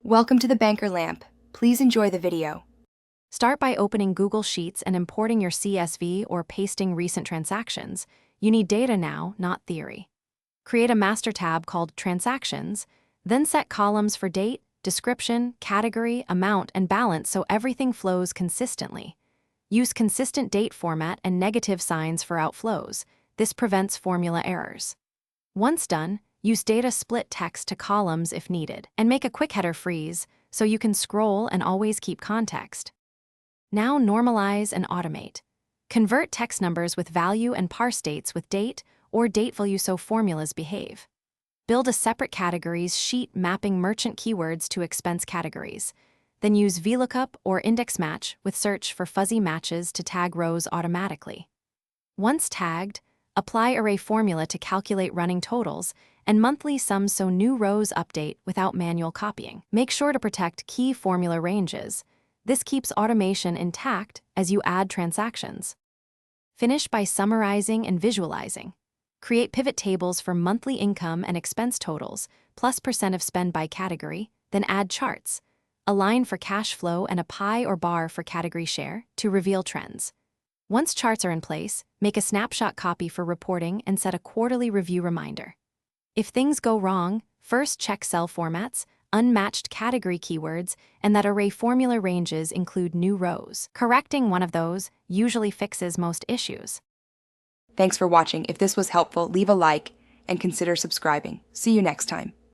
Welcome to the Banker Lamp. Please enjoy the video. Start by opening Google Sheets and importing your CSV or pasting recent transactions. You need data now, not theory. Create a master tab called Transactions, then set columns for date, description, category, amount, and balance so everything flows consistently. Use consistent date format and negative signs for outflows. This prevents formula errors. Once done, use data split text to columns if needed, and make a quick header freeze so you can scroll and always keep context. Now normalize and automate. Convert text numbers with value and parse dates with date or date value so formulas behave. Build a separate categories sheet mapping merchant keywords to expense categories. Then use VLOOKUP or index match with search for fuzzy matches to tag rows automatically. Once tagged, apply array formula to calculate running totals and monthly sums so new rows update without manual copying. Make sure to protect key formula ranges. This keeps automation intact as you add transactions. Finish by summarizing and visualizing. Create pivot tables for monthly income and expense totals, plus % of spend by category, then add charts. A line for cash flow and a pie or bar for category share to reveal trends. Once charts are in place, make a snapshot copy for reporting and set a quarterly review reminder. If things go wrong, first check cell formats, unmatched category keywords, and that array formula ranges include new rows. Correcting one of those usually fixes most issues. Thanks for watching. If this was helpful, leave a like and consider subscribing. See you next time.